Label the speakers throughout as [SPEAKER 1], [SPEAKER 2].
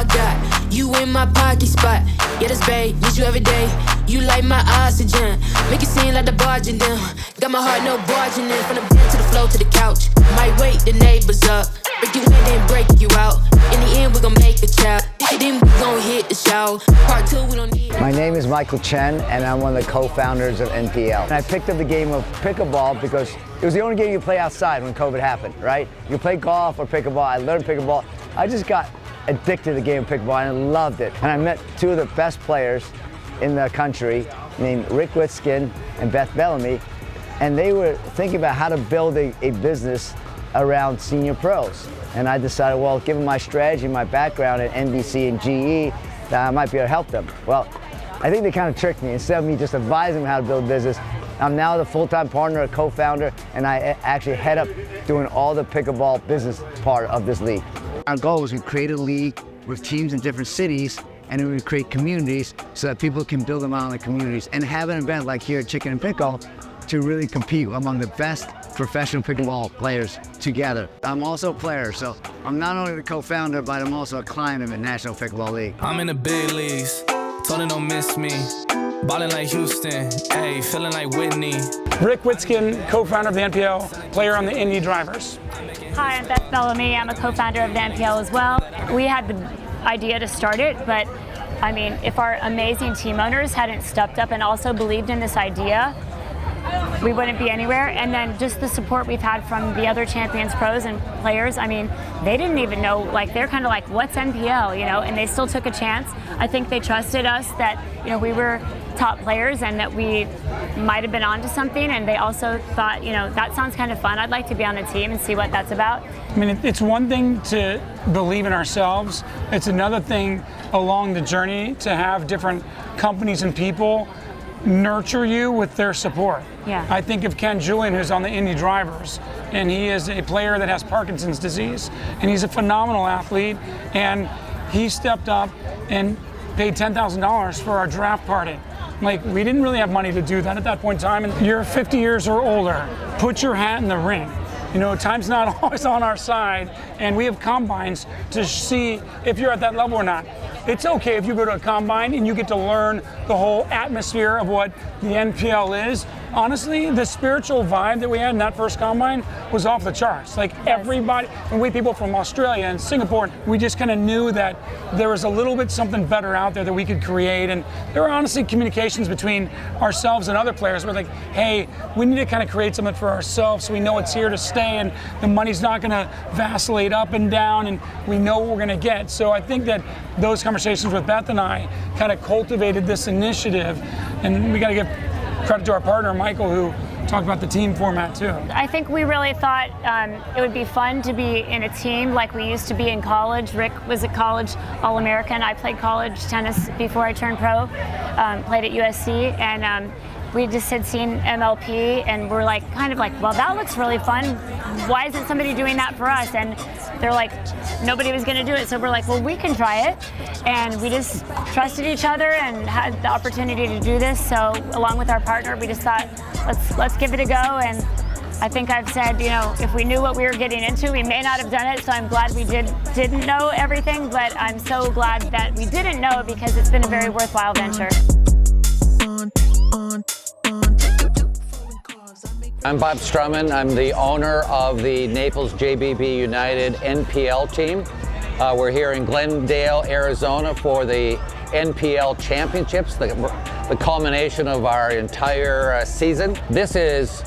[SPEAKER 1] I got you in my pocket spot. Yeah, that's babe, need you every day. You like my oxygen, make it seem like the barging them. Got my heart, no barging in. From the bed to the floor to the couch. Might wake the neighbors up. Break you in, then break you out. In the end, we gon' make a child. Then we gon' hit the show. Part 2, we don't need.
[SPEAKER 2] My name is Michael Chen, and I'm one of the co-founders of NPL. And I picked up the game of pickleball because it was the only game you play outside when COVID happened, right? You play golf or pickleball. I learned pickleball. I just got addicted to the game of pickleball, and I loved it. And I met two of the best players in the country named Witsken and Beth Bellamy, and they were thinking about how to build a business around senior pros. And I decided, well, given my strategy, my background at NBC and GE, that I might be able to help them. Well, I think they kind of tricked me. Instead of me just advising them how to build a business, I'm now the full-time partner, a co-founder, and I actually head up doing all the pickleball business part of this league. Our goal was to create a league with teams in different cities, and then we would create communities so that people can build them out in the communities and have an event like here at Chicken and Pickle to really compete among the best professional pickleball players together. I'm also a player, so I'm not only the co-founder, but I'm also a client of the National Pickleball League.
[SPEAKER 3] I'm in the big leagues, told them don't miss me. Ballin' like Houston, hey, feeling like Whitney.
[SPEAKER 4] Rick Witsken, co-founder of the NPL, player on the Indy Drivers.
[SPEAKER 5] Hi, I'm Beth Bellamy. I'm a co-founder of the NPL as well. We had the idea to start it, but I mean, if our amazing team owners hadn't stepped up and also believed in this idea, we wouldn't be anywhere. And then just the support we've had from the other Champions pros and players, I mean, they didn't even know, like, they're kind of like, what's NPL, you know, and they still took a chance. I think they trusted us that, you know, we were top players and that we might have been onto something, and they also thought, you know, that sounds kind of fun. I'd like to be on the team and see what that's about.
[SPEAKER 4] I mean, it's one thing to believe in ourselves. It's another thing along the journey to have different companies and people nurture you with their support.
[SPEAKER 5] Yeah.
[SPEAKER 4] I think of Ken Julian, who's on the Indy Drivers, and he is a player that has Parkinson's disease, and he's a phenomenal athlete, and he stepped up and paid $10,000 for our draft party. Like, we didn't really have money to do that at that point in time, and you're 50 years or older, put your hat in the ring. You know, time's not always on our side, and we have combines to see if you're at that level or not. It's okay if you go to a combine and you get to learn the whole atmosphere of what the NPL is. Honestly, the spiritual vibe that we had in that first combine was off the charts. Like, everybody, and we people from Australia and Singapore, we just kind of knew that there was a little bit something better out there that we could create. And there were honestly communications between ourselves and other players. We're like, hey, we need to kind of create something for ourselves so we know it's here to stay and the money's not going to vacillate up and down, and we know what we're going to get. So I think that those conversations with Beth and I kind of cultivated this initiative, and we got to give credit to our partner Michael, who talked about the team format too.
[SPEAKER 5] I think we really thought it would be fun to be in a team like we used to be in college. Rick was a college All-American. I played college tennis before I turned pro, played at USC, and we just had seen MLP, and we're like, kind of like, well, that looks really fun. Why isn't somebody doing that for us? And they're like, nobody was going to do it. So we're like, well, we can try it. And we just trusted each other and had the opportunity to do this. So along with our partner, we just thought, let's give it a go. And I think I've said, you know, if we knew what we were getting into, we may not have done it. So I'm glad we didn't know everything, but I'm so glad that we didn't know, because it's been a very worthwhile venture.
[SPEAKER 6] I'm Bob Strowman. I'm the owner of the Naples JBB United NPL team. We're here in Glendale, Arizona for the NPL Championships, the culmination of our entire season. This is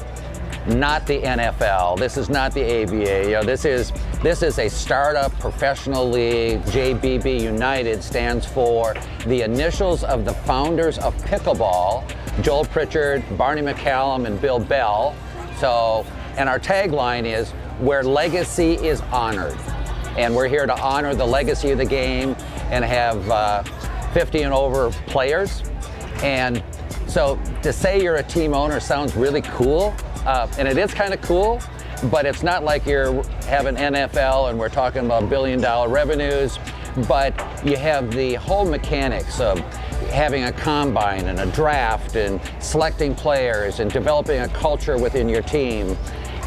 [SPEAKER 6] not the NFL. This is not the ABA. You know, this is a startup professional league. JBB United stands for the initials of the founders of pickleball, Joel Pritchard, Barney McCallum, and Bill Bell. So, and our tagline is, where legacy is honored. And we're here to honor the legacy of the game and have 50 and over players. And so to say you're a team owner sounds really cool, and it is kind of cool, but it's not like you're having NFL and we're talking about billion-dollar revenues, but you have the whole mechanics of having a combine and a draft and selecting players and developing a culture within your team.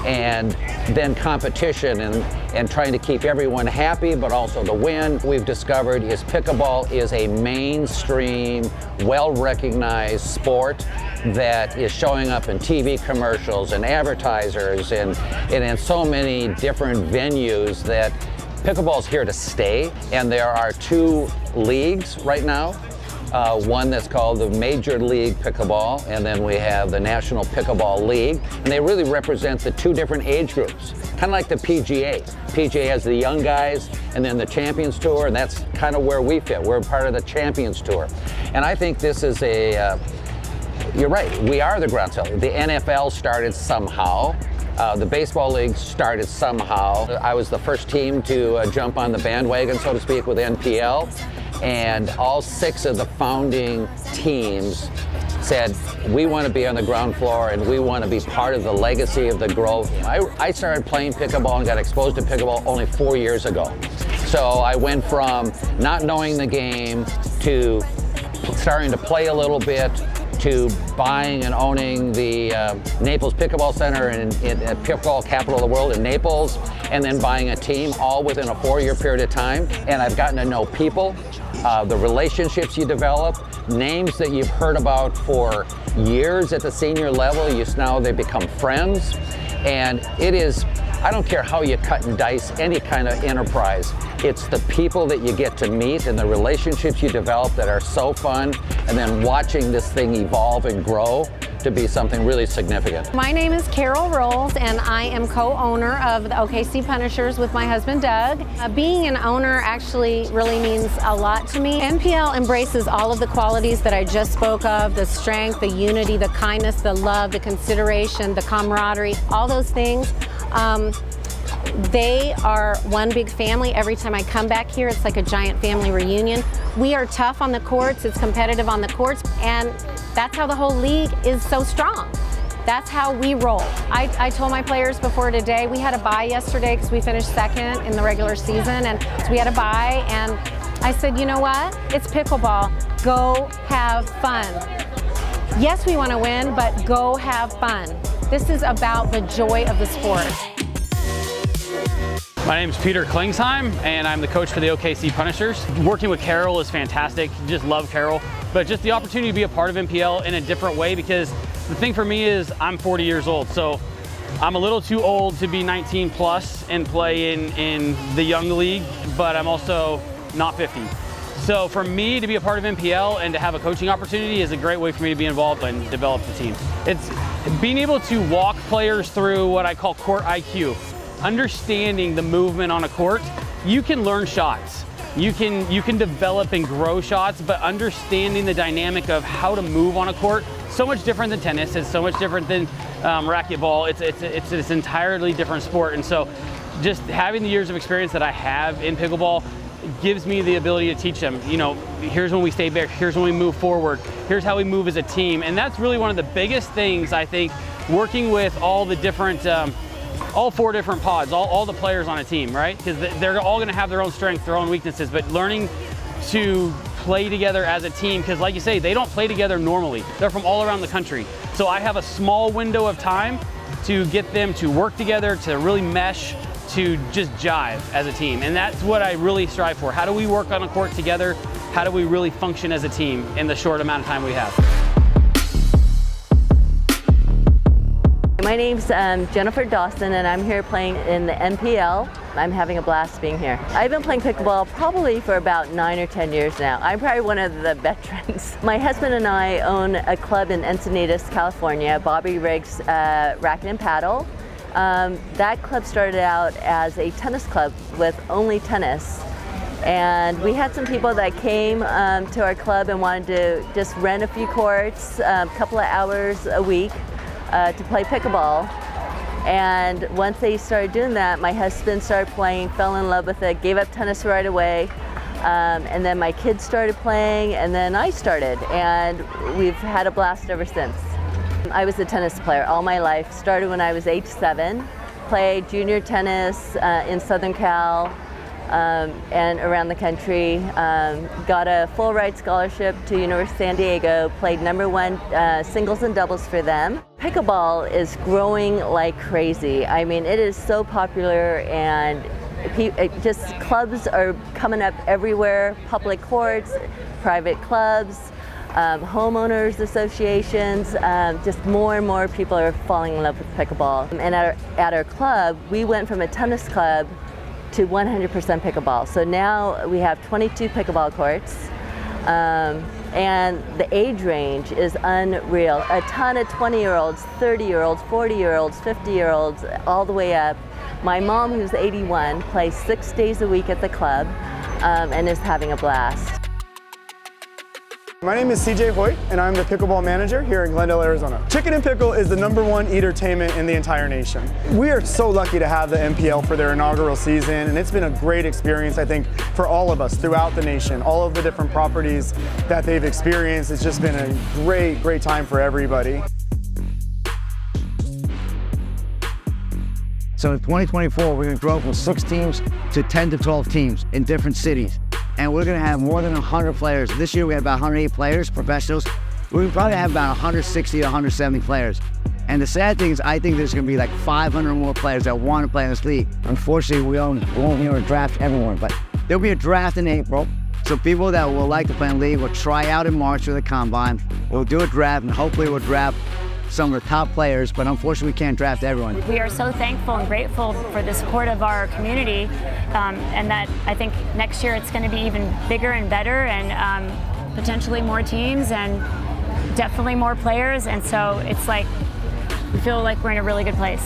[SPEAKER 6] And than competition and trying to keep everyone happy, but also to win. We've discovered is pickleball is a mainstream, well-recognized sport that is showing up in TV commercials and advertisers and in so many different venues that pickleball's here to stay. And there are 2 leagues right now. One that's called the Major League Pickleball, and then we have the National Pickleball League, and they really represent the 2 different age groups, kind of like the PGA. PGA has the young guys, and then the Champions Tour, and that's kind of where we fit. We're part of the Champions Tour. And I think this is you're right, we are the groundswell. The NFL started somehow. The baseball league started somehow. I was the first team to jump on the bandwagon, so to speak, with NPL. And all 6 of the founding teams said, we want to be on the ground floor and we want to be part of the legacy of the growth. I started playing pickleball and got exposed to pickleball only 4 years ago. So I went from not knowing the game to starting to play a little bit to buying and owning the Naples Pickleball Center and pickleball capital of the world in Naples, and then buying a team all within a 4-year period of time. And I've gotten to know people, the relationships you develop, names that you've heard about for years at the senior level, now they become friends. And it is, I don't care how you cut and dice any kind of enterprise, it's the people that you get to meet and the relationships you develop that are so fun, and then watching this thing evolve and grow to be something really significant.
[SPEAKER 7] My name is Carol Rolls, and I am co-owner of the OKC Punishers with my husband Doug. Being an owner actually really means a lot to me. NPL embraces all of the qualities that I just spoke of, the strength, the unity, the kindness, the love, the consideration, the camaraderie, all those things. They are one big family. Every time I come back here, it's like a giant family reunion. We are tough on the courts, it's competitive on the courts, and that's how the whole league is so strong. That's how we roll. I told my players before today, we had a bye yesterday because we finished 2nd in the regular season, and so we had a bye, and I said, you know what? It's pickleball. Go have fun. Yes, we want to win, but go have fun. This is about the joy of the sport.
[SPEAKER 8] My name is Peter Klingsheim, and I'm the coach for the OKC Punishers. Working with Carol is fantastic. Just love Carol. But just the opportunity to be a part of NPL in a different way, because the thing for me is I'm 40 years old, so I'm a little too old to be 19 plus and play in the young league, but I'm also not 50. So for me to be a part of NPL and to have a coaching opportunity is a great way for me to be involved and develop the team. It's being able to walk players through what I call court IQ. Understanding the movement on a court, you can learn shots. You can develop and grow shots, but understanding the dynamic of how to move on a court, so much different than tennis. It's so much different than racquetball. It's this entirely different sport. And so just having the years of experience that I have in pickleball gives me the ability to teach them, here's when we stay back, here's when we move forward, here's how we move as a team. And that's really one of the biggest things, I think, working with all the different all 4 different pods, all the players on a team, right? Because they're all going to have their own strengths, their own weaknesses, but learning to play together as a team, because like you say, they don't play together normally. They're from all around the country. So I have a small window of time to get them to work together, to really mesh, to just jive as a team. And that's what I really strive for. How do we work on a court together? How do we really function as a team in the short amount of time we have?
[SPEAKER 9] My name's Jennifer Dawson, and I'm here playing in the NPL. I'm having a blast being here. I've been playing pickleball probably for about 9 or 10 years now. I'm probably one of the veterans. My husband and I own a club in Encinitas, California, Bobby Riggs Racket and Paddle. That club started out as a tennis club with only tennis. And we had some people that came to our club and wanted to just rent a few courts, a couple of hours a week to play pickleball. And once they started doing that, my husband started playing, fell in love with it, gave up tennis right away. And then my kids started playing, and then I started, and we've had a blast ever since. I was a tennis player all my life. Started when I was age 7, played junior tennis in Southern Cal, and around the country. Got a full ride scholarship to University of San Diego, played #1 singles and doubles for them. Pickleball is growing like crazy. I mean, it is so popular, and just clubs are coming up everywhere, public courts, private clubs, homeowners associations, just more and more people are falling in love with pickleball. And at our club, we went from a tennis club to 100% pickleball. So now we have 22 pickleball courts, and the age range is unreal. A ton of 20-year-olds, 30-year-olds, 40-year-olds, 50-year-olds, all the way up. My mom, who's 81, plays 6 days a week at the club and is having a blast.
[SPEAKER 10] My name is CJ Hoyt, and I'm the pickleball manager here in Glendale, Arizona. Chicken and Pickle is the #1 entertainment in the entire nation. We are so lucky to have the NPL for their inaugural season, and it's been a great experience, I think, for all of us throughout the nation. All of the different properties that they've experienced, it's just been a great, great time for everybody.
[SPEAKER 2] So in 2024, we're going to grow from 6 teams to 10 to 12 teams in different cities. And we're going to have more than 100 players. This year we had about 108 players, professionals. We're going to probably have about 160 to 170 players. And the sad thing is, I think there's going to be like 500 more players that want to play in this league. Unfortunately, we won't be able to draft everyone, but there'll be a draft in April. So people that will like to play in the league will try out in March for the combine. We'll do a draft, and hopefully we'll draft some of the top players, but unfortunately we can't draft everyone.
[SPEAKER 5] We are so thankful and grateful for the support of our community, and that I think next year it's going to be even bigger and better, and potentially more teams and definitely more players, and so it's like we feel like we're in a really good place.